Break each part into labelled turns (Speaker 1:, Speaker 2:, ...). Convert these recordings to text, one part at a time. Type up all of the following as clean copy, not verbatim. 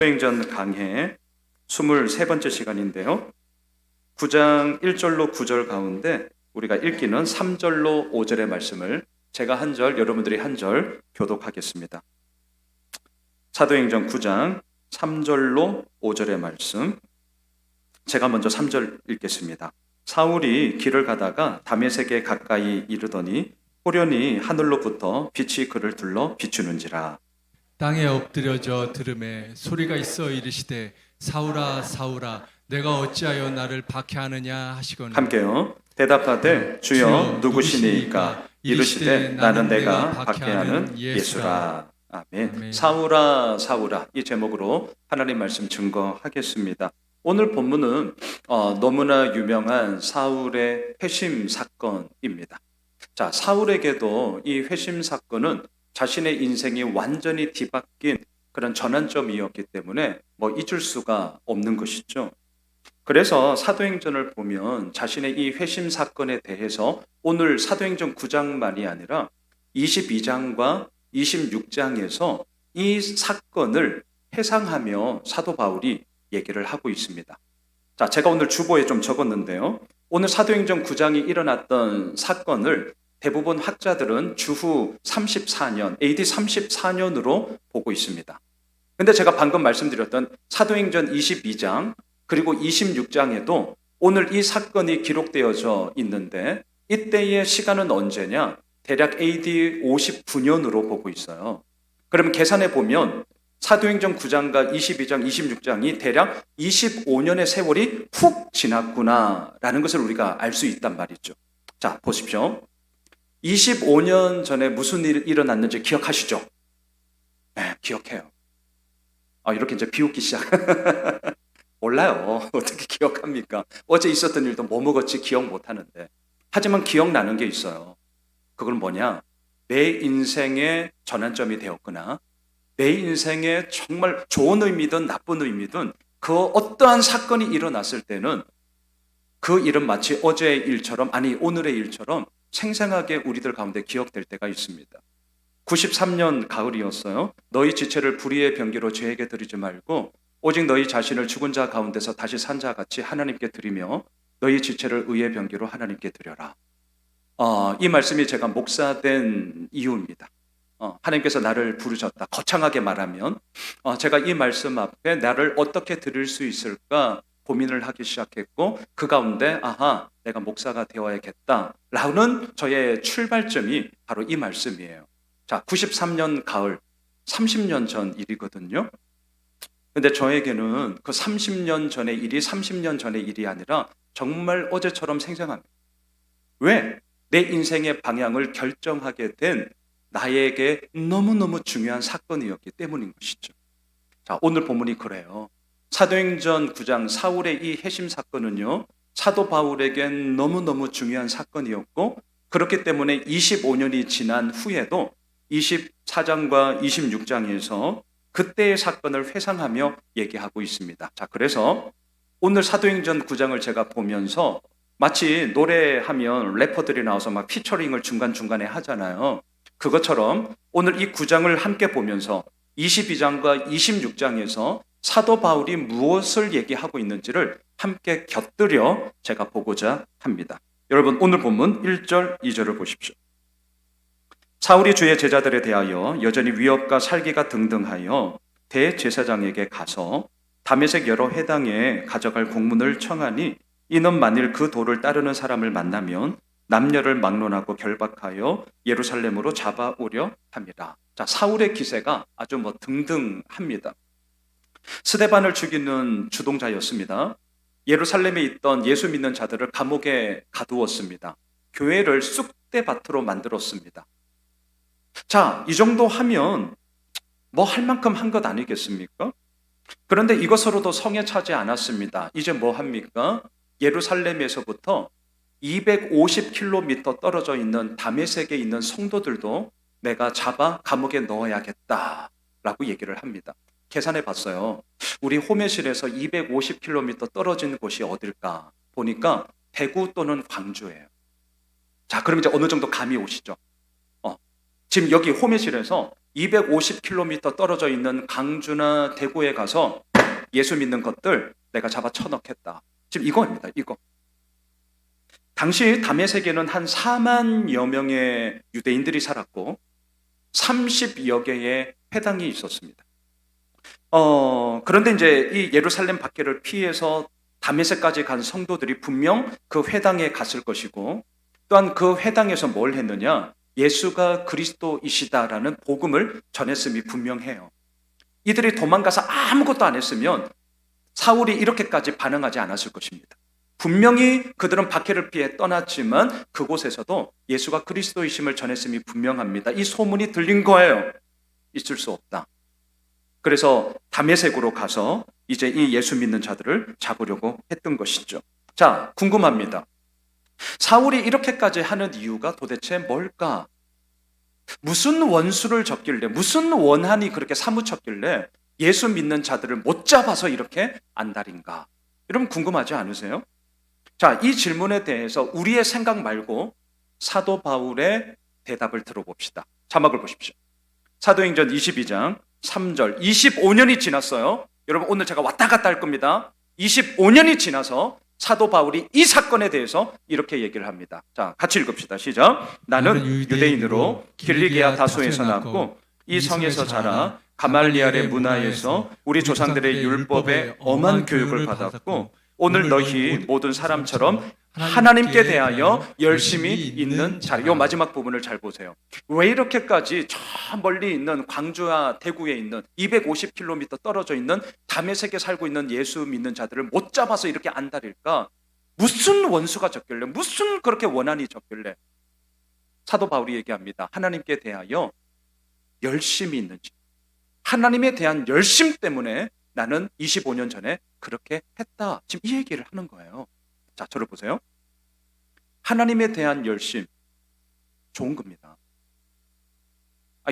Speaker 1: 사도행전 강해 23번째 시간인데요. 9장 1절로 9절 가운데 우리가 읽기는 3절로 5절의 말씀을 제가 한 절, 여러분들이 한 절 교독하겠습니다. 사도행전 9장 3절로 5절의 말씀, 제가 먼저 3절 읽겠습니다. 사울이 길을 가다가 다메섹에 가까이 이르더니 호련히 하늘로부터 빛이 그를 둘러 비추는지라.
Speaker 2: 땅에 엎드려져 들음에 소리가 있어 이르시되 사울아 사울아 내가 어찌하여 나를 박해하느냐 하시거늘.
Speaker 1: 함께요. 대답하되 주여 누구시니까? 이르시되 나는 내가 박해하는 예수라. 아멘. 사울아 사울아, 이 제목으로 하나님 말씀 증거하겠습니다. 오늘 본문은 너무나 유명한 사울의 회심 사건입니다. 자, 사울에게도 이 회심 사건은 자신의 인생이 완전히 뒤바뀐 그런 전환점이었기 때문에 잊을 수가 없는 것이죠. 그래서 사도행전을 보면 자신의 이 회심 사건에 대해서 오늘 사도행전 9장만이 아니라 22장과 26장에서 이 사건을 회상하며 사도 바울이 얘기를 하고 있습니다. 자, 제가 오늘 주보에 좀 적었는데요. 오늘 사도행전 9장이 일어났던 사건을 대부분 학자들은 주후 34년, AD 34년으로 보고 있습니다. 근데 제가 방금 말씀드렸던 사도행전 22장 그리고 26장에도 오늘 이 사건이 기록되어져 있는데 이때의 시간은 언제냐? 대략 AD 59년으로 보고 있어요. 그러면 계산해 보면 사도행전 9장과 22장, 26장이 대략 25년의 세월이 훅 지났구나라는 것을 우리가 알 수 있단 말이죠. 자, 보십시오. 25년 전에 무슨 일이 일어났는지 기억하시죠? 네, 기억해요. 이렇게 이제 비웃기 시작. 몰라요. 어떻게 기억합니까? 어제 있었던 일도 뭐 먹었지 기억 못 하는데. 하지만 기억나는 게 있어요. 그건 뭐냐? 내 인생의 전환점이 되었구나. 내 인생에 정말 좋은 의미든 나쁜 의미든 그 어떠한 사건이 일어났을 때는 그 일은 마치 어제의 일처럼, 아니 오늘의 일처럼 생생하게 우리들 가운데 기억될 때가 있습니다. 93년 가을이었어요. 너희 지체를 불의의 병기로 죄에게 드리지 말고 오직 너희 자신을 죽은 자 가운데서 다시 산 자 같이 하나님께 드리며 너희 지체를 의의 병기로 하나님께 드려라. 이 말씀이 제가 목사된 이유입니다. 하나님께서 나를 부르셨다. 거창하게 말하면 제가 이 말씀 앞에 나를 어떻게 드릴 수 있을까 고민을 하기 시작했고 그 가운데 내가 목사가 되어야겠다라는 저의 출발점이 바로 이 말씀이에요. 자, 93년 가을, 30년 전 일이거든요. 근데 저에게는 그 30년 전의 일이 30년 전의 일이 아니라 정말 어제처럼 생생합니다. 왜? 내 인생의 방향을 결정하게 된 나에게 너무너무 중요한 사건이었기 때문인 것이죠. 자, 오늘 본문이 그래요. 사도행전 9장 사울의 이 회심 사건은요, 사도 바울에겐 너무너무 중요한 사건이었고 그렇기 때문에 25년이 지난 후에도 24장과 26장에서 그때의 사건을 회상하며 얘기하고 있습니다. 자, 그래서 오늘 사도행전 9장을 제가 보면서 마치 노래하면 래퍼들이 나와서 막 피처링을 중간중간에 하잖아요. 그것처럼 오늘 이 9장을 함께 보면서 22장과 26장에서 사도 바울이 무엇을 얘기하고 있는지를 함께 곁들여 제가 보고자 합니다. 여러분, 오늘 본문 1절, 2절을 보십시오. 사울이 주의 제자들에 대하여 여전히 위협과 살기가 등등하여 대제사장에게 가서 다메섹 여러 회당에 가져갈 공문을 청하니 이는 만일 그 도를 따르는 사람을 만나면 남녀를 막론하고 결박하여 예루살렘으로 잡아오려 함이라. 자, 사울의 기세가 아주 등등합니다. 스데반을 죽이는 주동자였습니다. 예루살렘에 있던 예수 믿는 자들을 감옥에 가두었습니다. 교회를 쑥대밭으로 만들었습니다. 자, 이 정도 하면 할 만큼 한 것 아니겠습니까? 그런데 이것으로도 성에 차지 않았습니다. 이제 뭐 합니까? 예루살렘에서부터 250km 떨어져 있는 다메섹에 있는 성도들도 내가 잡아 감옥에 넣어야겠다라고 얘기를 합니다. 계산해 봤어요. 우리 호메실에서 250km 떨어진 곳이 어딜까? 보니까 대구 또는 광주예요. 자, 그럼 이제 어느 정도 감이 오시죠? 지금 여기 호메실에서 250km 떨어져 있는 강주나 대구에 가서 예수 믿는 것들 내가 잡아 쳐넣겠다. 지금 이거입니다. 이거. 당시 다메섹에는 한 4만여 명의 유대인들이 살았고 30여 개의 회당이 있었습니다. 그런데 이제 이 예루살렘 밖을 피해서 다메섹까지 간 성도들이 분명 그 회당에 갔을 것이고, 또한 그 회당에서 뭘 했느냐? 예수가 그리스도이시다라는 복음을 전했음이 분명해요. 이들이 도망가서 아무것도 안 했으면 사울이 이렇게까지 반응하지 않았을 것입니다. 분명히 그들은 박해를 피해 떠났지만 그곳에서도 예수가 그리스도이심을 전했음이 분명합니다. 이 소문이 들린 거예요. 있을 수 없다. 그래서 다메섹으로 가서 이제 이 예수 믿는 자들을 잡으려고 했던 것이죠. 자, 궁금합니다. 사울이 이렇게까지 하는 이유가 도대체 뭘까? 무슨 원수를 졌길래, 무슨 원한이 그렇게 사무쳤길래 예수 믿는 자들을 못 잡아서 이렇게 안달인가? 여러분 궁금하지 않으세요? 자, 이 질문에 대해서 우리의 생각 말고 사도 바울의 대답을 들어봅시다. 자막을 보십시오. 사도행전 22장 3절, 25년이 지났어요. 여러분 오늘 제가 왔다 갔다 할 겁니다. 25년이 지나서 사도 바울이 이 사건에 대해서 이렇게 얘기를 합니다. 자, 같이 읽읍시다. 시작. 나는 유대인으로 길리기아 다소에서 났고 이 성에서 자라 가말리알의 문화에서 우리 조상들의 율법에 엄한 교육을 받았고 오늘 너희 모든 사람처럼 하나님께 대하여 열심히 있는 자리. 이 마지막 부분을 잘 보세요. 왜 이렇게까지 저 멀리 있는 광주와 대구에 있는 250km 떨어져 있는 다메섹에 살고 있는 예수 믿는 자들을 못 잡아서 이렇게 안달일까? 무슨 원수가 졌길래, 무슨 그렇게 원한이 졌길래? 사도 바울이 얘기합니다. 하나님께 대하여 열심히 있는지, 하나님에 대한 열심 때문에 나는 25년 전에 그렇게 했다. 지금 이 얘기를 하는 거예요. 자, 저를 보세요. 하나님에 대한 열심, 좋은 겁니다.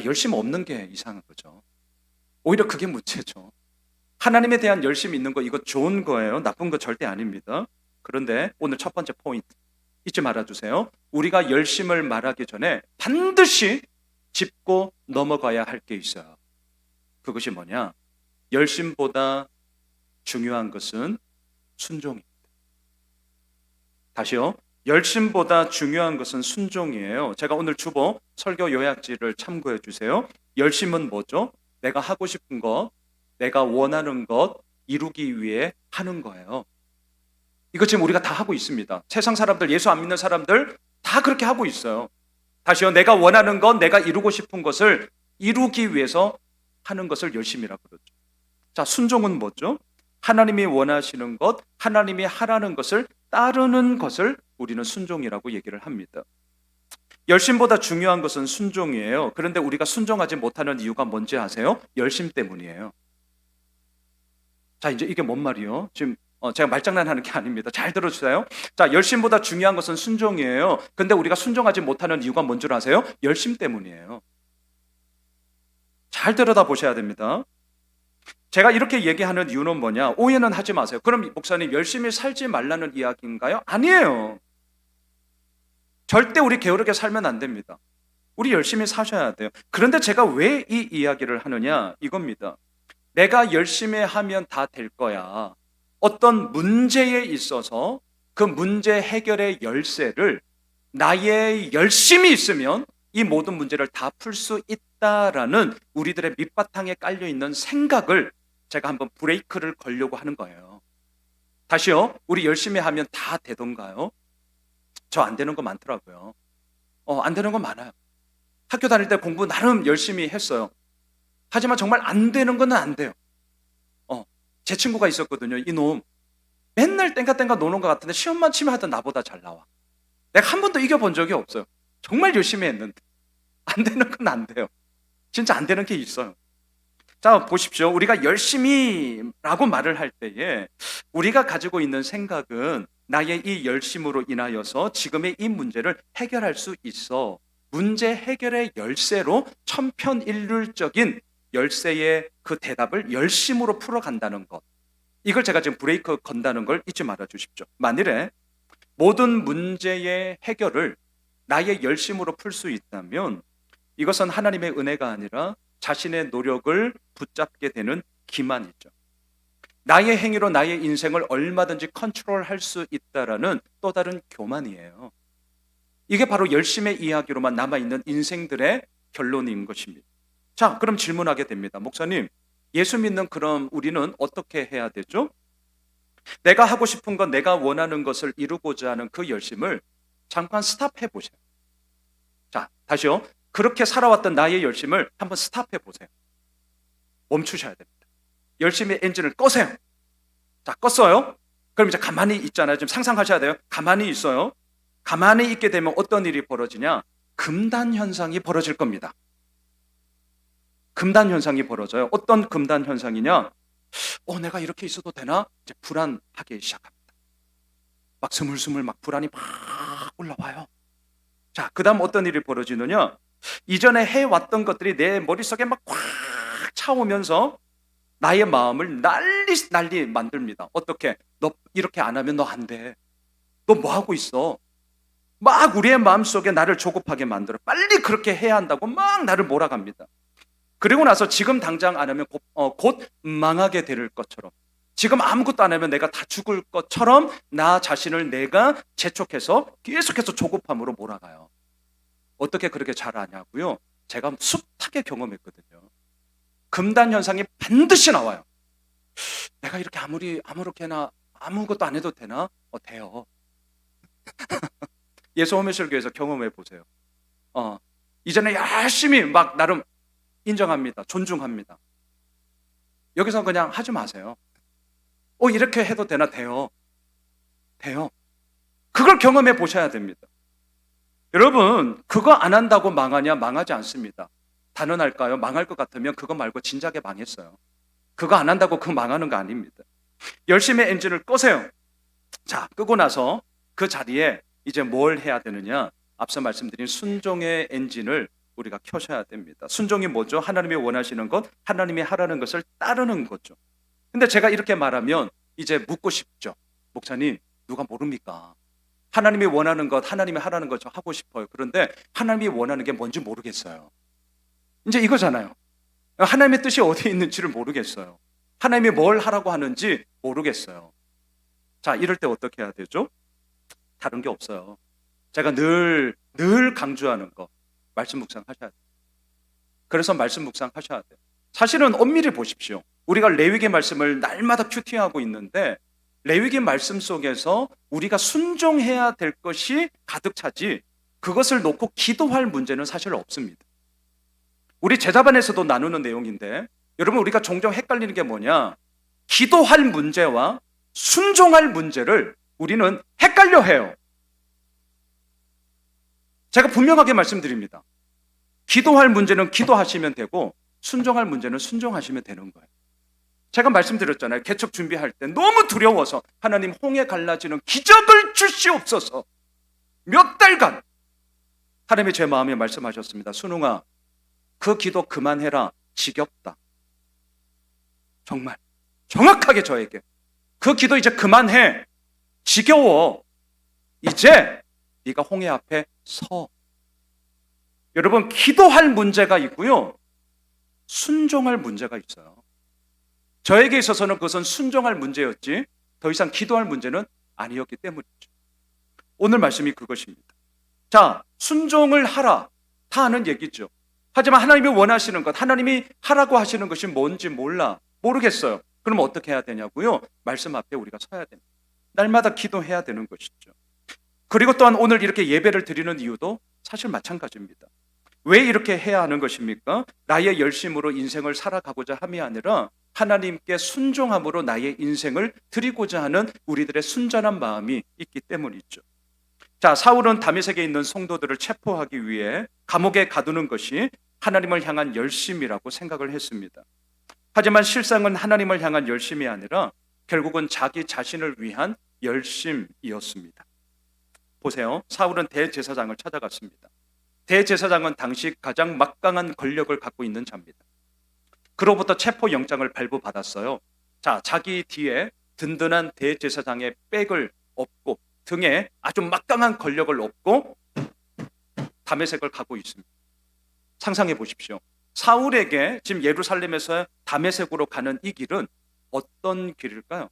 Speaker 1: 열심 없는 게 이상한 거죠. 오히려 그게 문제죠. 하나님에 대한 열심이 있는 거, 이거 좋은 거예요. 나쁜 거 절대 아닙니다. 그런데 오늘 첫 번째 포인트 잊지 말아주세요. 우리가 열심을 말하기 전에 반드시 짚고 넘어가야 할 게 있어요. 그것이 뭐냐? 열심보다 중요한 것은 순종입니다. 다시요. 열심보다 중요한 것은 순종이에요. 제가 오늘 주보 설교 요약지를 참고해 주세요. 열심은 뭐죠? 내가 하고 싶은 것, 내가 원하는 것 이루기 위해 하는 거예요. 이거 지금 우리가 다 하고 있습니다. 세상 사람들, 예수 안 믿는 사람들 다 그렇게 하고 있어요. 다시요. 내가 원하는 것, 내가 이루고 싶은 것을 이루기 위해서 하는 것을 열심이라고 그러죠. 자, 순종은 뭐죠? 하나님이 원하시는 것, 하나님이 하라는 것을 따르는 것을 우리는 순종이라고 얘기를 합니다. 열심보다 중요한 것은 순종이에요. 그런데 우리가 순종하지 못하는 이유가 뭔지 아세요? 열심 때문이에요. 자, 이제 이게 뭔 말이요? 지금 제가 말장난하는 게 아닙니다. 잘 들어주세요. 자, 열심보다 중요한 것은 순종이에요. 근데 우리가 순종하지 못하는 이유가 뭔 줄 아세요? 열심 때문이에요. 잘 들여다 보셔야 됩니다. 제가 이렇게 얘기하는 이유는 뭐냐? 오해는 하지 마세요. 그럼 목사님 열심히 살지 말라는 이야기인가요? 아니에요. 절대 우리 게으르게 살면 안 됩니다. 우리 열심히 사셔야 돼요. 그런데 제가 왜 이 이야기를 하느냐? 이겁니다. 내가 열심히 하면 다 될 거야. 어떤 문제에 있어서 그 문제 해결의 열쇠를 나의 열심이 있으면 이 모든 문제를 다 풀 수 있다라는 우리들의 밑바탕에 깔려있는 생각을 제가 한번 브레이크를 걸려고 하는 거예요. 다시요. 우리 열심히 하면 다 되던가요? 저 안 되는 거 많더라고요. 안 되는 거 많아요. 학교 다닐 때 공부 나름 열심히 했어요. 하지만 정말 안 되는 건 안 돼요. 제 친구가 있었거든요. 이놈 맨날 땡가땡가 노는 것 같은데 시험만 치면 하여튼 나보다 잘 나와. 내가 한 번도 이겨본 적이 없어요. 정말 열심히 했는데 안 되는 건 안 돼요. 진짜 안 되는 게 있어요. 자, 보십시오. 우리가 열심히라고 말을 할 때에 우리가 가지고 있는 생각은 나의 이 열심으로 인하여서 지금의 이 문제를 해결할 수 있어. 문제 해결의 열쇠로 천편일률적인 열쇠의 그 대답을 열심으로 풀어간다는 것. 이걸 제가 지금 브레이크 건다는 걸 잊지 말아 주십시오. 만일에 모든 문제의 해결을 나의 열심으로 풀 수 있다면 이것은 하나님의 은혜가 아니라 자신의 노력을 붙잡게 되는 기만이죠. 나의 행위로 나의 인생을 얼마든지 컨트롤할 수 있다라는 또 다른 교만이에요. 이게 바로 열심의 이야기로만 남아있는 인생들의 결론인 것입니다. 자, 그럼 질문하게 됩니다. 목사님, 예수 믿는 그럼 우리는 어떻게 해야 되죠? 내가 하고 싶은 것, 내가 원하는 것을 이루고자 하는 그 열심을 잠깐 스탑해 보세요. 자, 다시요. 그렇게 살아왔던 나의 열심을 한번 스탑해 보세요. 멈추셔야 됩니다. 열심히 엔진을 꺼세요. 자, 껐어요. 그럼 이제 가만히 있잖아요. 좀 상상하셔야 돼요. 가만히 있어요. 가만히 있게 되면 어떤 일이 벌어지냐? 금단 현상이 벌어질 겁니다. 금단 현상이 벌어져요. 어떤 금단 현상이냐? 내가 이렇게 있어도 되나? 이제 불안하기 시작합니다. 막 스물스물 막 불안이 막 올라와요. 자, 그 다음 어떤 일이 벌어지느냐? 이전에 해왔던 것들이 내 머릿속에 막 꽉 차오면서 나의 마음을 난리 만듭니다. 어떻게? 너 이렇게 안 하면 너 안 돼. 너 뭐 하고 있어? 막 우리의 마음속에 나를 조급하게 만들어. 빨리 그렇게 해야 한다고 막 나를 몰아갑니다. 그리고 나서 지금 당장 안 하면 곧 망하게 될 것처럼, 지금 아무것도 안 하면 내가 다 죽을 것처럼 나 자신을 내가 재촉해서 계속해서 조급함으로 몰아가요. 어떻게 그렇게 잘 아냐고요? 제가 숱하게 경험했거든요. 금단 현상이 반드시 나와요. 내가 이렇게 아무렇게나 아무것도 안 해도 되나? 돼요. 예수 호메실교에서 경험해 보세요. 이전에 열심히 막 나름 인정합니다. 존중합니다. 여기서 그냥 하지 마세요. 이렇게 해도 되나? 돼요. 그걸 경험해 보셔야 됩니다. 여러분, 그거 안 한다고 망하냐? 망하지 않습니다. 단언할까요? 망할 것 같으면 그거 말고 진작에 망했어요. 그거 안 한다고 그거 망하는 거 아닙니다. 열심히 엔진을 끄세요. 자, 끄고 나서 그 자리에 이제 뭘 해야 되느냐? 앞서 말씀드린 순종의 엔진을 우리가 켜셔야 됩니다. 순종이 뭐죠? 하나님이 원하시는 것, 하나님이 하라는 것을 따르는 거죠. 근데 제가 이렇게 말하면 이제 묻고 싶죠. 목사님, 누가 모릅니까? 하나님이 원하는 것, 하나님이 하라는 것 저 하고 싶어요. 그런데 하나님이 원하는 게 뭔지 모르겠어요. 이제 이거잖아요. 하나님의 뜻이 어디에 있는지를 모르겠어요. 하나님이 뭘 하라고 하는지 모르겠어요. 자, 이럴 때 어떻게 해야 되죠? 다른 게 없어요. 제가 늘 강조하는 거, 말씀 묵상 하셔야 돼요. 그래서 말씀 묵상 하셔야 돼요. 사실은 엄밀히 보십시오. 우리가 레위기 말씀을 날마다 큐티하고 있는데 레위기 말씀 속에서 우리가 순종해야 될 것이 가득 차지 그것을 놓고 기도할 문제는 사실 없습니다. 우리 제자반에서도 나누는 내용인데 여러분, 우리가 종종 헷갈리는 게 뭐냐? 기도할 문제와 순종할 문제를 우리는 헷갈려 해요. 제가 분명하게 말씀드립니다. 기도할 문제는 기도하시면 되고 순종할 문제는 순종하시면 되는 거예요. 제가 말씀드렸잖아요. 개척 준비할 때 너무 두려워서 하나님 홍해 갈라지는 기적을 주시옵소서. 몇 달간 하나님이 제 마음에 말씀하셨습니다. 순웅아, 그 기도 그만해라. 지겹다. 정말 정확하게 저에게 그 기도 이제 그만해. 지겨워. 이제 네가 홍해 앞에 서. 여러분, 기도할 문제가 있고요, 순종할 문제가 있어요. 저에게 있어서는 그것은 순종할 문제였지 더 이상 기도할 문제는 아니었기 때문이죠. 오늘 말씀이 그것입니다. 자, 순종을 하라, 다 아는 얘기죠. 하지만 하나님이 원하시는 것, 하나님이 하라고 하시는 것이 뭔지 모르겠어요. 그럼 어떻게 해야 되냐고요? 말씀 앞에 우리가 서야 됩니다. 날마다 기도해야 되는 것이죠. 그리고 또한 오늘 이렇게 예배를 드리는 이유도 사실 마찬가지입니다. 왜 이렇게 해야 하는 것입니까? 나의 열심으로 인생을 살아가고자 함이 아니라 하나님께 순종함으로 나의 인생을 드리고자 하는 우리들의 순전한 마음이 있기 때문이죠. 자, 사울은 다메섹에 있는 성도들을 체포하기 위해 감옥에 가두는 것이 하나님을 향한 열심이라고 생각을 했습니다. 하지만 실상은 하나님을 향한 열심이 아니라 결국은 자기 자신을 위한 열심이었습니다. 보세요. 사울은 대제사장을 찾아갔습니다. 대제사장은 당시 가장 막강한 권력을 갖고 있는 자입니다. 그로부터 체포영장을 발부받았어요. 자, 자기 뒤에 든든한 대제사장의 백을 업고 등에 아주 막강한 권력을 업고 다메섹을 가고 있습니다. 상상해 보십시오. 사울에게 지금 예루살렘에서 다메섹으로 가는 이 길은 어떤 길일까요?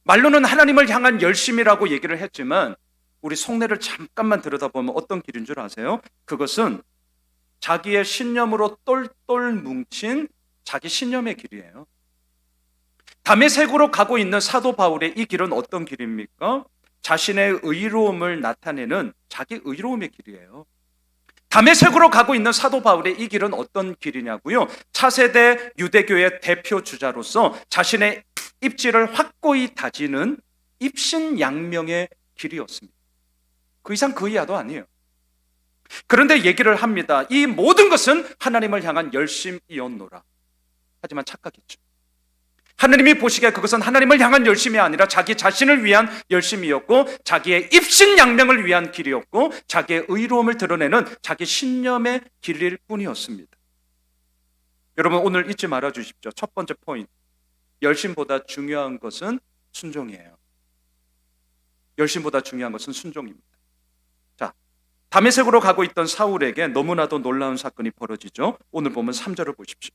Speaker 1: 말로는 하나님을 향한 열심이라고 얘기를 했지만 우리 속내를 잠깐만 들여다보면 어떤 길인 줄 아세요? 그것은 자기의 신념으로 똘똘 뭉친 자기 신념의 길이에요. 다메섹으로 가고 있는 사도 바울의 이 길은 어떤 길입니까? 자신의 의로움을 나타내는 자기 의로움의 길이에요. 다메섹으로 가고 있는 사도 바울의 이 길은 어떤 길이냐고요? 차세대 유대교의 대표 주자로서 자신의 입지를 확고히 다지는 입신양명의 길이었습니다. 그 이상 그 이하도 아니에요. 그런데 얘기를 합니다. 이 모든 것은 하나님을 향한 열심이었노라. 하지만 착각했죠. 하나님이 보시기에 그것은 하나님을 향한 열심이 아니라 자기 자신을 위한 열심이었고 자기의 입신양명을 위한 길이었고 자기의 의로움을 드러내는 자기 신념의 길일 뿐이었습니다. 여러분 오늘 잊지 말아 주십시오. 첫 번째 포인트. 열심보다 중요한 것은 순종이에요. 열심보다 중요한 것은 순종입니다. 자, 다메섹으로 가고 있던 사울에게 너무나도 놀라운 사건이 벌어지죠. 오늘 보면 3절을 보십시오.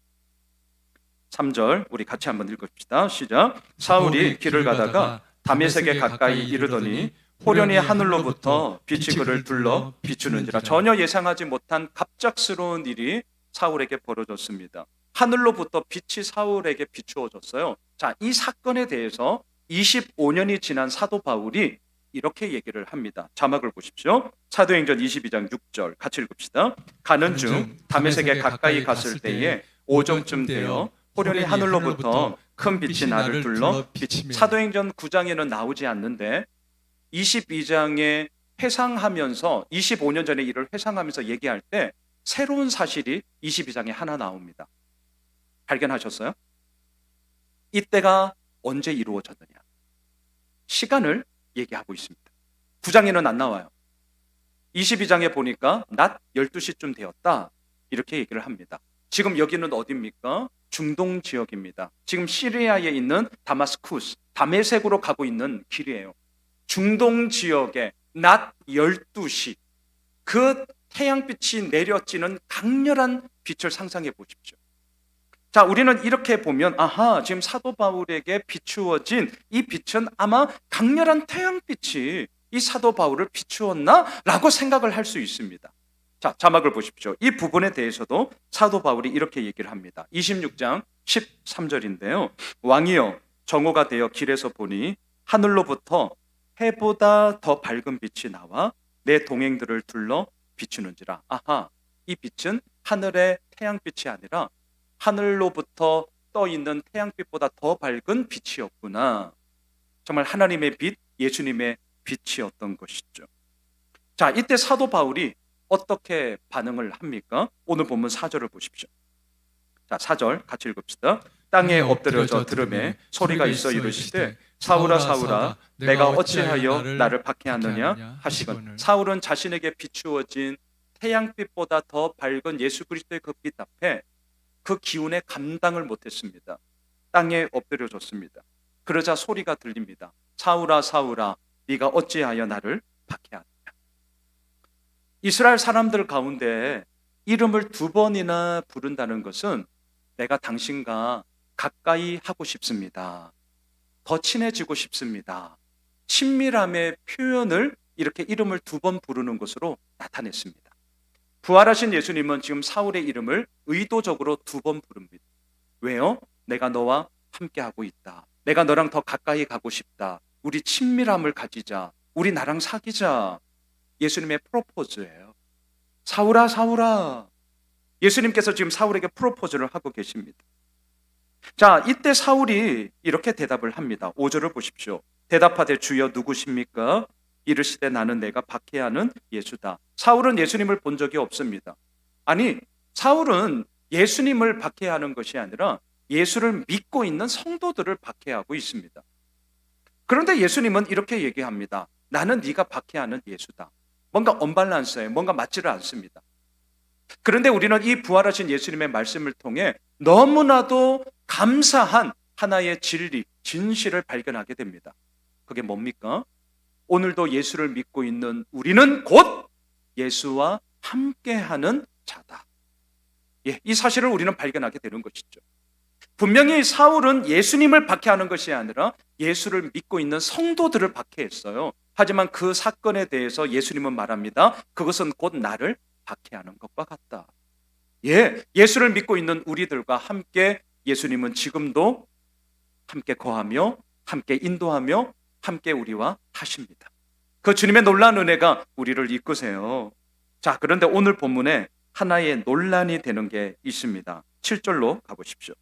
Speaker 1: 3절 우리 같이 한번 읽읍시다. 시작. 사울이 길을 가다가 다메섹에 가까이 이르더니 호련히 하늘로부터 빛이 그를 둘러 비추는지라. 전혀 예상하지 못한 갑작스러운 일이 사울에게 벌어졌습니다. 하늘로부터 빛이 사울에게 비추어졌어요. 자, 이 사건에 대해서 25년이 지난 사도 바울이 이렇게 얘기를 합니다. 자막을 보십시오. 사도행전 22장 6절 같이 읽읍시다. 가는 중 다메섹에 가까이 갔을 때에 오정쯤 되어 호련히 하늘로부터 큰 빛이 나를 둘러 비치며. 사도행전 9장에는 나오지 않는데 22장에 회상하면서 25년 전의 일을 회상하면서 얘기할 때 새로운 사실이 22장에 하나 나옵니다. 발견하셨어요? 이때가 언제 이루어졌느냐? 시간을 얘기하고 있습니다. 9장에는 안 나와요. 22장에 보니까 낮 12시쯤 되었다. 이렇게 얘기를 합니다. 지금 여기는 어디입니까? 중동 지역입니다. 지금 시리아에 있는 다마스쿠스, 다메섹으로 가고 있는 길이에요. 중동 지역에 낮 12시 그 태양빛이 내려지는 강렬한 빛을 상상해 보십시오. 자, 우리는 이렇게 보면 아하, 지금 사도 바울에게 비추어진 이 빛은 아마 강렬한 태양빛이 이 사도 바울을 비추었나? 라고 생각을 할 수 있습니다. 자, 자막을 보십시오. 이 부분에 대해서도 사도 바울이 이렇게 얘기를 합니다. 26장 13절인데요. 왕이여 정오가 되어 길에서 보니 하늘로부터 해보다 더 밝은 빛이 나와 내 동행들을 둘러 비추는지라. 아하, 이 빛은 하늘의 태양빛이 아니라 하늘로부터 떠 있는 태양빛보다 더 밝은 빛이었구나. 정말 하나님의 빛, 예수님의 빛이었던 것이죠. 자, 이때 사도 바울이 어떻게 반응을 합니까? 오늘 본문 4절을 보십시오. 자, 4절 같이 읽읍시다. 땅에 엎드려져 들음에 소리가 있어 이르시되 사울아 사울아 내가 어찌하여 나를 박해하느냐 하시건. 사울은 자신에게 비추어진 태양빛보다 더 밝은 예수 그리스도의 그 빛 앞에 그 기운에 감당을 못했습니다. 땅에 엎드려졌습니다. 그러자 소리가 들립니다. 사울아 사울아 네가 어찌하여 나를 박해하느냐. 이스라엘 사람들 가운데 이름을 2번이나 부른다는 것은 내가 당신과 가까이 하고 싶습니다. 더 친해지고 싶습니다. 친밀함의 표현을 이렇게 이름을 2번 부르는 것으로 나타냈습니다. 부활하신 예수님은 지금 사울의 이름을 의도적으로 2번 부릅니다. 왜요? 내가 너와 함께하고 있다. 내가 너랑 더 가까이 가고 싶다. 우리 친밀함을 가지자. 우리 나랑 사귀자. 예수님의 프로포즈예요. 사울아 사울아. 예수님께서 지금 사울에게 프로포즈를 하고 계십니다. 자, 이때 사울이 이렇게 대답을 합니다. 5절을 보십시오. 대답하되 주여 누구십니까? 이르시되 나는 내가 박해하는 예수다. 사울은 예수님을 본 적이 없습니다. 아니, 사울은 예수님을 박해하는 것이 아니라 예수를 믿고 있는 성도들을 박해하고 있습니다. 그런데 예수님은 이렇게 얘기합니다. 나는 네가 박해하는 예수다. 뭔가 언밸런스해요. 뭔가 맞지를 않습니다. 그런데 우리는 이 부활하신 예수님의 말씀을 통해 너무나도 감사한 하나의 진리, 진실을 발견하게 됩니다. 그게 뭡니까? 오늘도 예수를 믿고 있는 우리는 곧 예수와 함께하는 자다. 이 사실을 우리는 발견하게 되는 것이죠. 분명히 사울은 예수님을 박해하는 것이 아니라 예수를 믿고 있는 성도들을 박해했어요. 하지만 그 사건에 대해서 예수님은 말합니다. 그것은 곧 나를 박해하는 것과 같다. 예수를 믿고 있는 우리들과 함께 예수님은 지금도 함께 거하며 함께 인도하며 함께 우리와 하십니다. 그 주님의 놀라운 은혜가 우리를 이끄세요. 자, 그런데 오늘 본문에 하나의 논란이 되는 게 있습니다. 7절로 가보십시오.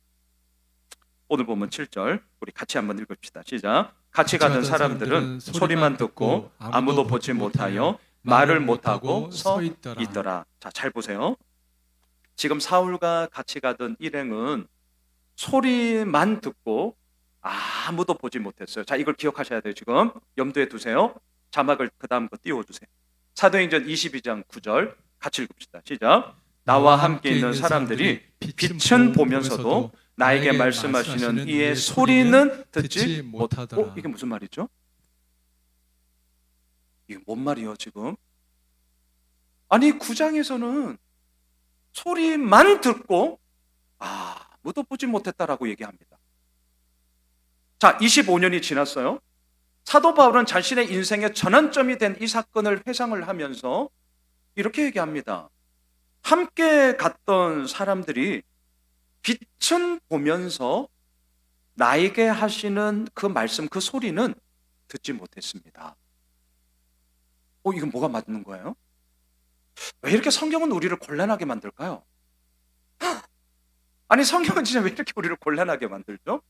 Speaker 1: 오늘 본문 7절 우리 같이 한번 읽읍시다. 시작. 같이 가던 사람들은 소리만 듣고 아무도 보지 못하여 말을 못하고 서 있더라. 자, 잘 보세요. 지금 사울과 같이 가던 일행은 소리만 듣고 아무도 보지 못했어요. 자, 이걸 기억하셔야 돼요. 지금 염두에 두세요. 자막을 그 다음 거 띄워주세요. 사도행전 22장 9절 같이 읽읍시다. 시작. 나와 함께 있는 사람들이 빛은 보면서도 나에게 말씀하시는 이의 소리는 듣지 못하더라. 이게 무슨 말이죠? 이게 뭔 말이에요 지금? 아니 9장에서는 소리만 듣고 아무도 보지 못했다라고 얘기합니다. 자, 25년이 지났어요. 사도 바울은 자신의 인생의 전환점이 된 이 사건을 회상을 하면서 이렇게 얘기합니다. 함께 갔던 사람들이 빛은 보면서 나에게 하시는 그 말씀, 그 소리는 듣지 못했습니다. 이건 뭐가 맞는 거예요? 왜 이렇게 성경은 우리를 곤란하게 만들까요? 아니 성경은 진짜 왜 이렇게 우리를 곤란하게 만들죠?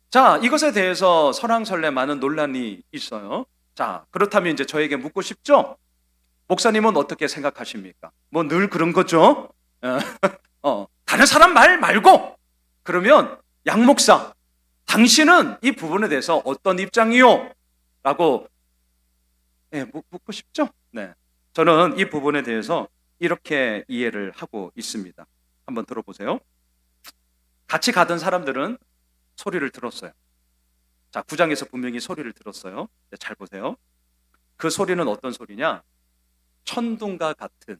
Speaker 1: 자, 이것에 대해서 설왕설래 많은 논란이 있어요. 자, 그렇다면 이제 저에게 묻고 싶죠? 목사님은 어떻게 생각하십니까? 뭐 늘 그런 거죠? 다른 사람 말 말고 그러면 양 목사 당신은 이 부분에 대해서 어떤 입장이요? 라고 묻고 싶죠? 네, 저는 이 부분에 대해서 이렇게 이해를 하고 있습니다. 한번 들어보세요. 같이 가던 사람들은 소리를 들었어요. 자, 9장에서 분명히 소리를 들었어요. 네, 잘 보세요. 그 소리는 어떤 소리냐? 천둥과 같은,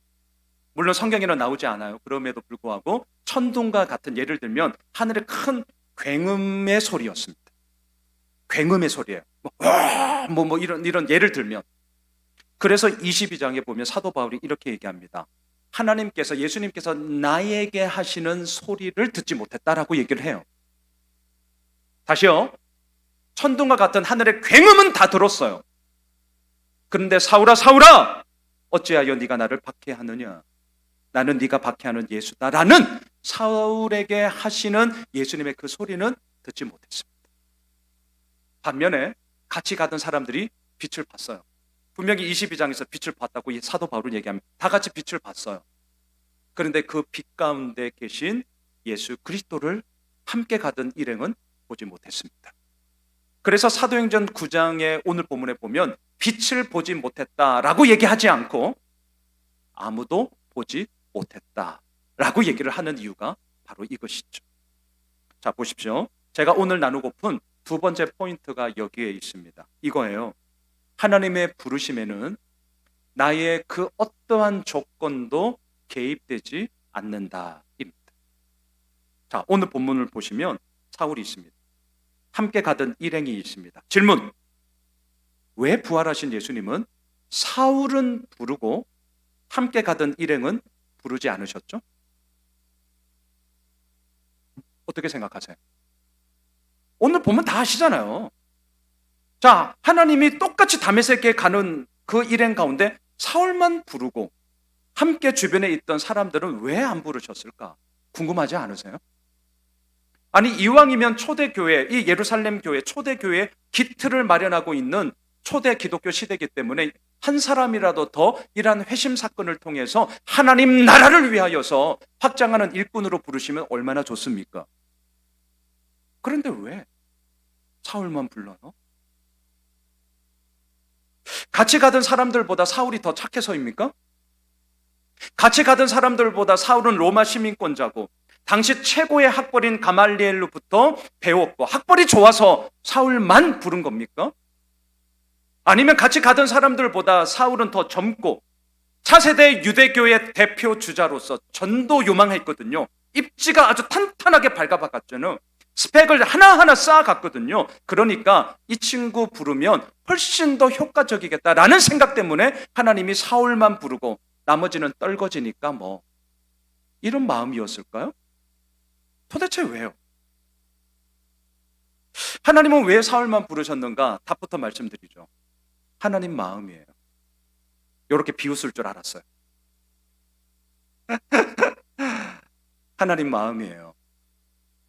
Speaker 1: 물론 성경에는 나오지 않아요. 그럼에도 불구하고 천둥과 같은, 예를 들면 하늘의 큰 굉음의 소리였습니다. 굉음의 소리예요. 이런 예를 들면, 그래서 22장에 보면 사도 바울이 이렇게 얘기합니다. 하나님께서, 예수님께서 나에게 하시는 소리를 듣지 못했다라고 얘기를 해요. 다시요. 천둥과 같은 하늘의 굉음은 다 들었어요. 그런데 사울아 사울아 어찌하여 네가 나를 박해하느냐? 나는 네가 박해하는 예수다라는 사울에게 하시는 예수님의 그 소리는 듣지 못했습니다. 반면에 같이 가던 사람들이 빛을 봤어요. 분명히 22장에서 빛을 봤다고 사도 바울은 얘기합니다. 다 같이 빛을 봤어요. 그런데 그 빛 가운데 계신 예수 그리스도를 함께 가던 일행은 보지 못했습니다. 그래서 사도행전 9장의 오늘 본문에 보면 빛을 보지 못했다라고 얘기하지 않고 아무도 보지 못했다라고 얘기를 하는 이유가 바로 이것이죠. 자, 보십시오. 제가 오늘 나누고픈 두 번째 포인트가 여기에 있습니다. 이거예요. 하나님의 부르심에는 나의 그 어떠한 조건도 개입되지 않는다입니다. 자, 오늘 본문을 보시면 사울이 있습니다. 함께 가던 일행이 있습니다. 질문. 왜 부활하신 예수님은 사울은 부르고 함께 가던 일행은 부르지 않으셨죠? 어떻게 생각하세요? 오늘 보면 다 아시잖아요. 자, 하나님이 똑같이 다메섹에 가는 그 일행 가운데 사울만 부르고 함께 주변에 있던 사람들은 왜 안 부르셨을까? 궁금하지 않으세요? 아니, 이왕이면 초대교회, 이 예루살렘 교회, 초대교회 기틀을 마련하고 있는 초대 기독교 시대이기 때문에 한 사람이라도 더 이러한 회심 사건을 통해서 하나님 나라를 위하여서 확장하는 일꾼으로 부르시면 얼마나 좋습니까? 그런데 왜 사울만 불러요? 같이 가던 사람들보다 사울이 더 착해서입니까? 같이 가던 사람들보다 사울은 로마 시민권자고 당시 최고의 학벌인 가말리엘로부터 배웠고 학벌이 좋아서 사울만 부른 겁니까? 아니면 같이 가던 사람들보다 사울은 더 젊고 차세대 유대교의 대표 주자로서 전도 요망했거든요. 입지가 아주 탄탄하게 밝아봤잖아요. 스펙을 하나하나 쌓아갔거든요. 그러니까 이 친구 부르면 훨씬 더 효과적이겠다라는 생각 때문에 하나님이 사울만 부르고 나머지는 떨궈지니까 뭐 이런 마음이었을까요? 도대체 왜요? 하나님은 왜 사울만 부르셨는가? 답부터 말씀드리죠. 하나님 마음이에요. 이렇게 비웃을 줄 알았어요. 하나님 마음이에요.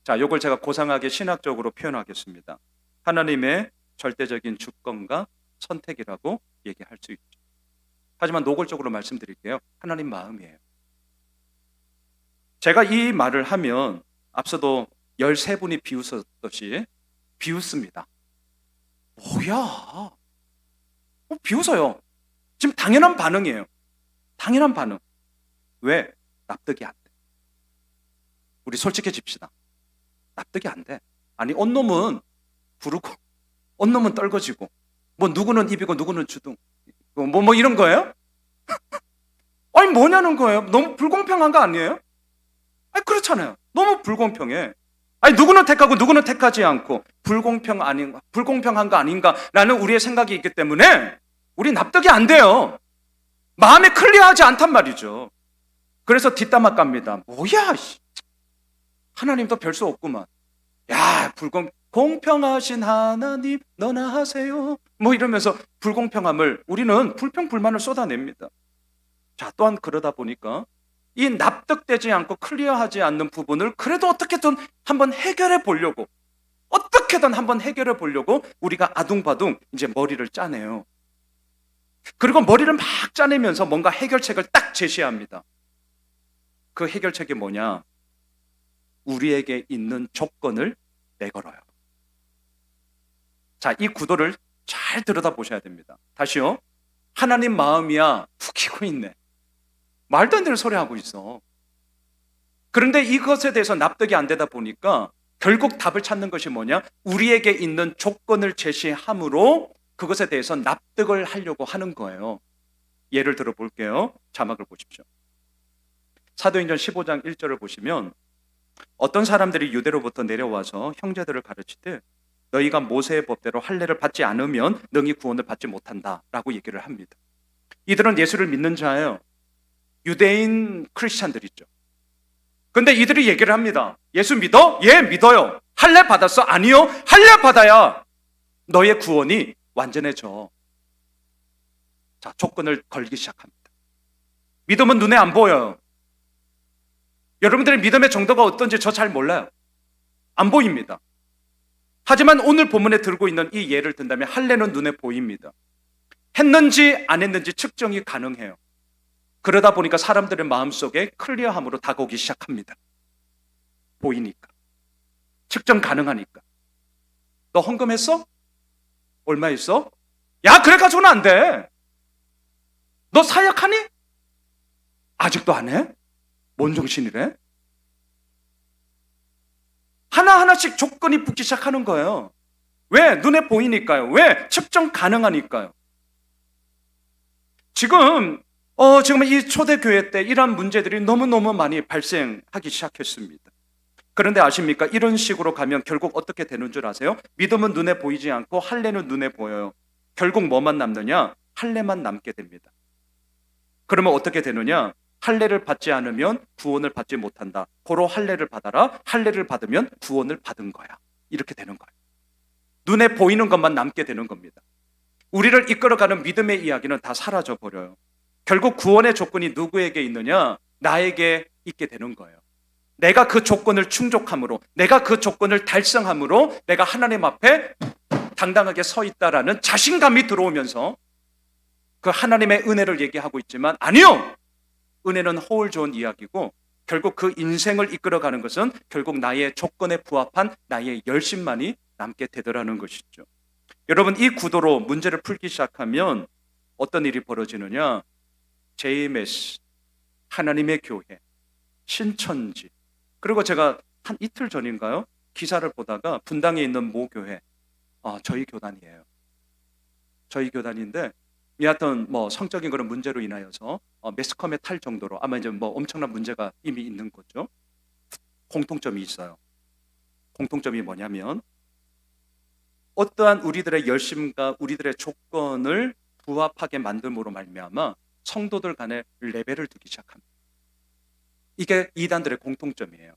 Speaker 1: 자, 이걸 제가 고상하게 신학적으로 표현하겠습니다. 하나님의 절대적인 주권과 선택이라고 얘기할 수 있죠. 하지만 노골적으로 말씀드릴게요. 하나님 마음이에요. 제가 이 말을 하면 앞서도 13분이 비웃었듯이 비웃습니다. 뭐야? 비웃어요. 지금 당연한 반응이에요. 당연한 반응. 왜? 납득이 안 돼. 우리 솔직해집시다. 납득이 안 돼. 아니, 온놈은 부르고 온놈은 떨궈지고 뭐 누구는 입이고 누구는 주둥 뭐 이런 거예요? 아니 뭐냐는 거예요. 너무 불공평한 거 아니에요? 아니 그렇잖아요. 너무 불공평해. 아니 누구는 택하고 누구는 택하지 않고 불공평한 거 아닌가라는 우리의 생각이 있기 때문에 우리 납득이 안 돼요. 마음에 클리어하지 않단 말이죠. 그래서 뒷담화 깝니다. 뭐야? 하나님도 별 수 없구만. 야, 공평하신 하나님 너나 하세요. 뭐 이러면서 불공평함을 우리는 불평불만을 쏟아냅니다. 자, 또한 그러다 보니까 이 납득되지 않고 클리어하지 않는 부분을 그래도 어떻게든 한번 해결해 보려고 우리가 아둥바둥 이제 머리를 짜내요. 그리고 머리를 막 짜내면서 뭔가 해결책을 딱 제시합니다. 그 해결책이 뭐냐? 우리에게 있는 조건을 내걸어요. 자, 이 구도를 잘 들여다보셔야 됩니다. 다시요. 하나님 마음이야. 웃기고 있네. 말도 안 되는 소리 하고 있어. 그런데 이것에 대해서 납득이 안 되다 보니까 결국 답을 찾는 것이 뭐냐? 우리에게 있는 조건을 제시함으로 그것에 대해서 납득을 하려고 하는 거예요. 예를 들어 볼게요. 자막을 보십시오. 사도행전 15장 1절을 보시면 어떤 사람들이 유대로부터 내려와서 형제들을 가르치되 너희가 모세의 법대로 할례를 받지 않으면 능히 구원을 받지 못한다 라고 얘기를 합니다. 이들은 예수를 믿는 자예요. 유대인 크리스찬들 있죠. 근데 이들이 얘기를 합니다. 예수 믿어? 예, 믿어요. 할례 받았어? 아니요. 할례 받아야 너의 구원이 완전해져. 자, 조건을 걸기 시작합니다. 믿음은 눈에 안 보여요. 여러분들의 믿음의 정도가 어떤지 저 잘 몰라요. 안 보입니다. 하지만 오늘 본문에 들고 있는 이 예를 든다면 할례는 눈에 보입니다. 했는지 안 했는지 측정이 가능해요. 그러다 보니까 사람들의 마음속에 클리어함으로 다가오기 시작합니다. 보이니까. 측정 가능하니까. 너 헌금했어? 얼마 했어? 야, 그래 가지고는 안 돼. 너 사역하니? 아직도 안 해? 뭔 정신이래? 하나하나씩 조건이 붙기 시작하는 거예요. 왜? 눈에 보이니까요. 왜? 측정 가능하니까요. 지금 이 초대교회 때 이러한 문제들이 너무너무 많이 발생하기 시작했습니다. 그런데 아십니까? 이런 식으로 가면 결국 어떻게 되는 줄 아세요? 믿음은 눈에 보이지 않고 할례는 눈에 보여요. 결국 뭐만 남느냐? 할례만 남게 됩니다. 그러면 어떻게 되느냐? 할례를 받지 않으면 구원을 받지 못한다. 고로 할례를 받아라. 할례를 받으면 구원을 받은 거야. 이렇게 되는 거예요. 눈에 보이는 것만 남게 되는 겁니다. 우리를 이끌어가는 믿음의 이야기는 다 사라져 버려요. 결국 구원의 조건이 누구에게 있느냐? 나에게 있게 되는 거예요. 내가 그 조건을 충족함으로, 내가 그 조건을 달성함으로 내가 하나님 앞에 당당하게 서 있다라는 자신감이 들어오면서 그 하나님의 은혜를 얘기하고 있지만 아니요! 은혜는 허울 좋은 이야기고 결국 그 인생을 이끌어가는 것은 결국 나의 조건에 부합한 나의 열심만이 남게 되더라는 것이죠. 여러분, 이 구도로 문제를 풀기 시작하면 어떤 일이 벌어지느냐? JMS, 하나님의 교회, 신천지, 그리고 제가 한 이틀 전인가요? 기사를 보다가 분당에 있는 모 교회, 저희 교단이에요. 저희 교단인데 여하튼 뭐 성적인 그런 문제로 인하여서 매스컴에 탈 정도로 아마 이제 뭐 엄청난 문제가 이미 있는 거죠. 공통점이 있어요. 공통점이 뭐냐면 어떠한 우리들의 열심과 우리들의 조건을 부합하게 만듦으로 말미암아 성도들 간의 레벨을 두기 시작합니다. 이게 이단들의 공통점이에요.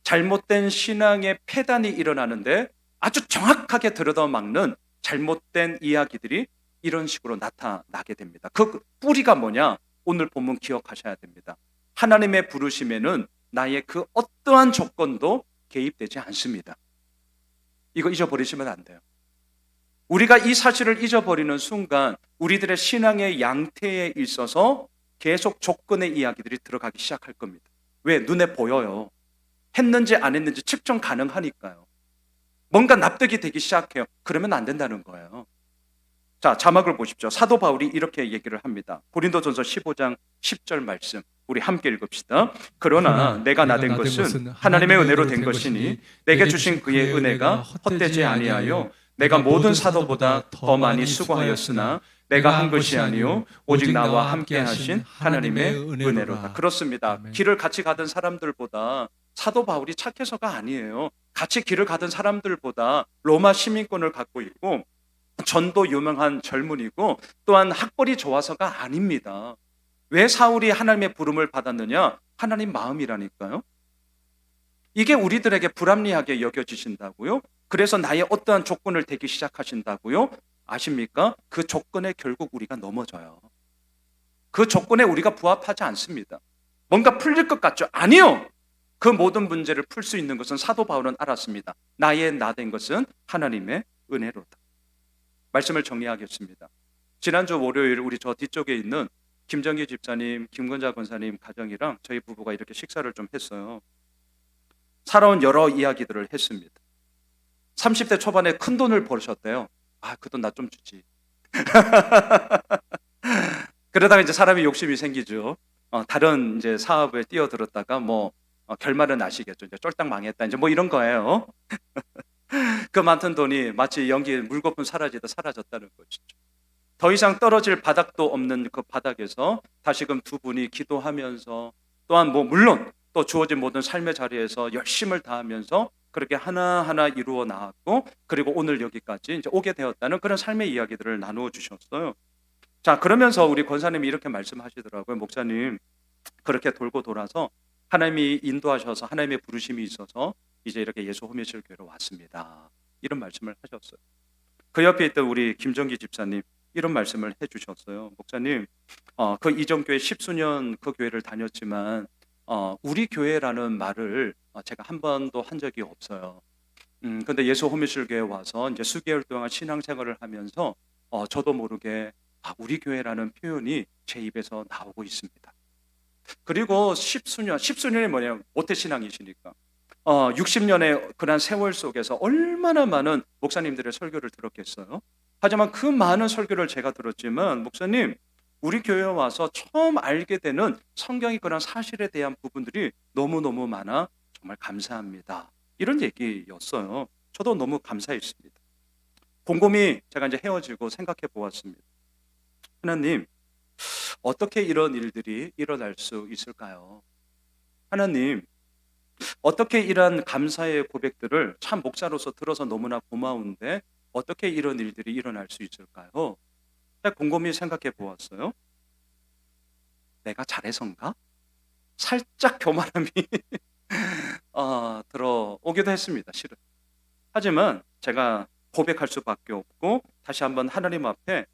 Speaker 1: 잘못된 신앙의 폐단이 일어나는데 아주 정확하게 들여다막는 잘못된 이야기들이 이런 식으로 나타나게 됩니다. 그 뿌리가 뭐냐? 오늘 본문 기억하셔야 됩니다. 하나님의 부르심에는 나의 그 어떠한 조건도 개입되지 않습니다. 이거 잊어버리시면 안 돼요. 우리가 이 사실을 잊어버리는 순간 우리들의 신앙의 양태에 있어서 계속 조건의 이야기들이 들어가기 시작할 겁니다. 왜? 눈에 보여요. 했는지 안 했는지 측정 가능하니까요. 뭔가 납득이 되기 시작해요. 그러면 안 된다는 거예요. 자, 자막을 보십시오. 사도 바울이 이렇게 얘기를 합니다. 고린도전서 15장 10절 말씀 우리 함께 읽읍시다. 그러나 내가 나된 것은 하나님의 은혜로 된 것이니 내게 주신 그의 은혜가 헛되지 아니하여 내가 모든 사도보다 더 많이 수고하였으나 내가 한 것이 아니요 오직 나와 함께 하신 하나님의 은혜로다. 그렇습니다.
Speaker 2: 아멘.
Speaker 1: 길을 같이 가던 사람들보다 사도 바울이 착해서가 아니에요. 같이 길을 가던 사람들보다 로마 시민권을 갖고 있고 전도 유명한 젊은이고 또한 학벌이 좋아서가 아닙니다. 왜 사울이 하나님의 부름을 받았느냐? 하나님 마음이라니까요. 이게 우리들에게 불합리하게 여겨지신다고요? 그래서 나의 어떠한 조건을 대기 시작하신다고요? 아십니까? 그 조건에 결국 우리가 넘어져요. 그 조건에 우리가 부합하지 않습니다. 뭔가 풀릴 것 같죠? 아니요. 그 모든 문제를 풀 수 있는 것은 사도 바울은 알았습니다. 나의 나된 것은 하나님의 은혜로다. 말씀을 정리하겠습니다. 지난주 월요일 우리 저 뒤쪽에 있는 김정기 집사님, 김건자 권사님 가정이랑 저희 부부가 이렇게 식사를 좀 했어요. 살아온 여러 이야기들을 했습니다. 30대 초반에 큰 돈을 벌으셨대요. 아, 그 돈 나 좀 주지. 그러다가 이제 사람이 욕심이 생기죠. 다른 이제 사업에 뛰어들었다가 결말은 아시겠죠. 이제 쫄딱 망했다. 이제 이런 거예요. 그 많던 돈이 마치 연기에 물거품 사라지다 사라졌다는 것이죠. 더 이상 떨어질 바닥도 없는 그 바닥에서 다시금 두 분이 기도하면서 또한 물론 또 주어진 모든 삶의 자리에서 열심을 다하면서 그렇게 하나하나 이루어 나왔고 그리고 오늘 여기까지 이제 오게 되었다는 그런 삶의 이야기들을 나누어 주셨어요. 자, 그러면서 우리 권사님이 이렇게 말씀하시더라고요. 목사님, 그렇게 돌고 돌아서 하나님이 인도하셔서 하나님의 부르심이 있어서 이제 이렇게 예수 호미실 교회로 왔습니다. 이런 말씀을 하셨어요. 그 옆에 있던 우리 김정기 집사님 이런 말씀을 해주셨어요. 목사님, 그 이전 교회 10수년 그 교회를 다녔지만 우리 교회라는 말을 제가 한 번도 한 적이 없어요. 근데 예수 호미실 교회에 와서 이제 수개월 동안 신앙생활을 하면서 저도 모르게 우리 교회라는 표현이 제 입에서 나오고 있습니다. 그리고 10수년이 뭐냐면 모태신앙이시니까 60년의 그런 세월 속에서 얼마나 많은 목사님들의 설교를 들었겠어요. 하지만 그 많은 설교를 제가 들었지만 목사님, 우리 교회에 와서 처음 알게 되는 성경의 그런 사실에 대한 부분들이 너무너무 많아 정말 감사합니다. 이런 얘기였어요. 저도 너무 감사했습니다. 곰곰이 제가 이제 헤어지고 생각해 보았습니다. 하나님, 어떻게 이런 일들이 일어날 수 있을까요? 하나님, 어떻게 이러한 감사의 고백들을 참 목사로서 들어서 너무나 고마운데 어떻게 이런 일들이 일어날 수 있을까요? 제가 곰곰이 생각해 보았어요. 내가 잘해서인가? 살짝 교만함이 들어오기도 했습니다. 실은. 하지만 제가 고백할 수밖에 없고 다시 한번 하나님 앞에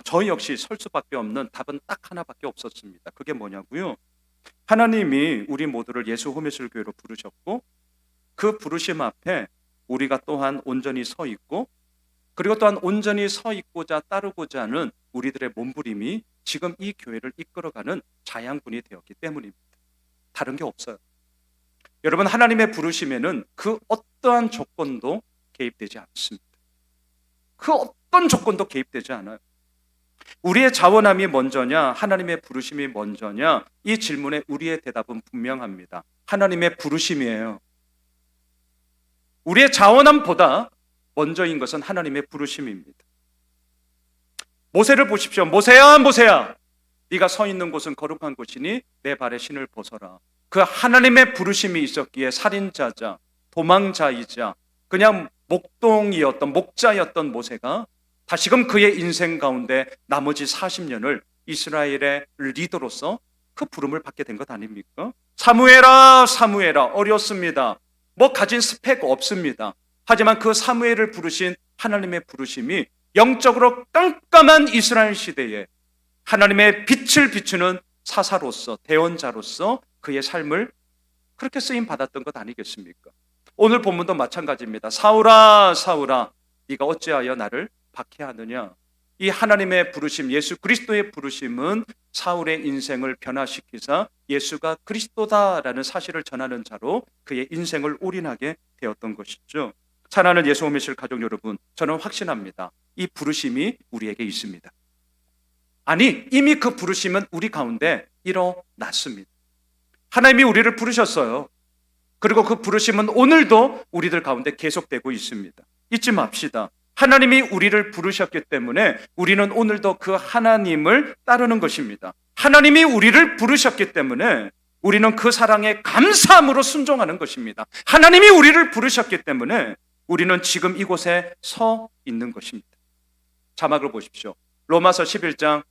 Speaker 1: 저 역시 설 수밖에 없는 답은 딱 하나밖에 없었습니다. 그게 뭐냐고요? 하나님이 우리 모두를 예수 호미실 교회로 부르셨고 그 부르심 앞에 우리가 또한 온전히 서 있고 그리고 또한 온전히 서 있고자 따르고자 하는 우리들의 몸부림이 지금 이 교회를 이끌어가는 자양분이 되었기 때문입니다. 다른 게 없어요. 여러분, 하나님의 부르심에는 그 어떠한 조건도 개입되지 않습니다. 그 어떤 조건도 개입되지 않아요. 우리의 자원함이 먼저냐 하나님의 부르심이 먼저냐, 이 질문에 우리의 대답은 분명합니다. 하나님의 부르심이에요. 우리의 자원함보다 먼저인 것은 하나님의 부르심입니다. 모세를 보십시오. 모세야, 모세야, 네가 서 있는 곳은 거룩한 곳이니 내 발에 신을 벗어라. 그 하나님의 부르심이 있었기에 살인자자, 도망자이자 그냥 목동이었던, 목자였던 모세가 다시금 그의 인생 가운데 나머지 40년을 이스라엘의 리더로서 그 부름을 받게 된 것 아닙니까? 사무엘아, 사무엘아, 어렵습니다. 뭐 가진 스펙 없습니다. 하지만 그 사무엘을 부르신 하나님의 부르심이 영적으로 깜깜한 이스라엘 시대에 하나님의 빛을 비추는 사사로서, 대언자로서 그의 삶을 그렇게 쓰임 받았던 것 아니겠습니까? 오늘 본문도 마찬가지입니다. 사울아, 사울아, 네가 어찌하여 나를 박해하느냐? 이 하나님의 부르심, 예수 그리스도의 부르심은 사울의 인생을 변화시키사 예수가 그리스도다라는 사실을 전하는 자로 그의 인생을 올인하게 되었던 것이죠. 사랑하는 예수 오미실 가족 여러분, 저는 확신합니다. 이 부르심이 우리에게 있습니다. 아니, 이미 그 부르심은 우리 가운데 일어났습니다. 하나님이 우리를 부르셨어요. 그리고 그 부르심은 오늘도 우리들 가운데 계속되고 있습니다. 잊지 맙시다. 하나님이 우리를 부르셨기 때문에 우리는 오늘도 그 하나님을 따르는 것입니다. 하나님이 우리를 부르셨기 때문에 우리는 그 사랑에 감사함으로 순종하는 것입니다. 하나님이 우리를 부르셨기 때문에 우리는 지금 이곳에 서 있는 것입니다. 자막을 보십시오. 로마서 11장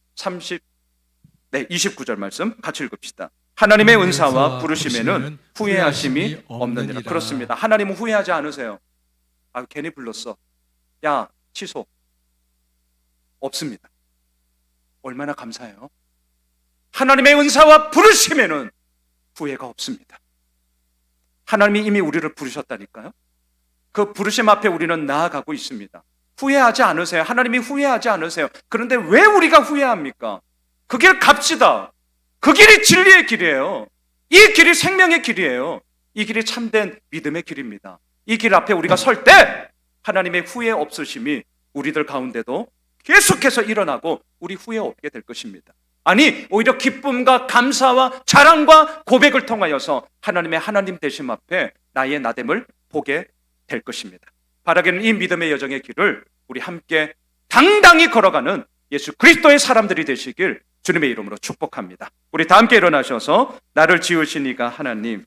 Speaker 1: 29절 말씀 같이 읽읍시다. 하나님의 은사와 부르심에는 후회하심이 없느니라. 그렇습니다. 하나님은 후회하지 않으세요. 아, 괜히 불렀어. 야, 취소. 없습니다. 얼마나 감사해요. 하나님의 은사와 부르심에는 후회가 없습니다. 하나님이 이미 우리를 부르셨다니까요. 그 부르심 앞에 우리는 나아가고 있습니다. 후회하지 않으세요. 하나님이 후회하지 않으세요. 그런데 왜 우리가 후회합니까? 그 길 갑시다. 그 길이 진리의 길이에요. 이 길이 생명의 길이에요. 이 길이 참된 믿음의 길입니다. 이 길 앞에 우리가 설 때 하나님의 후회 없으심이 우리들 가운데도 계속해서 일어나고 우리 후회 없게 될 것입니다. 아니, 오히려 기쁨과 감사와 자랑과 고백을 통하여서 하나님의 하나님 되심 앞에 나의 나됨을 보게 될 것입니다. 바라기는 이 믿음의 여정의 길을 우리 함께 당당히 걸어가는 예수 그리스도의 사람들이 되시길 주님의 이름으로 축복합니다. 우리 다 함께 일어나셔서 나를 지으신 이가 하나님,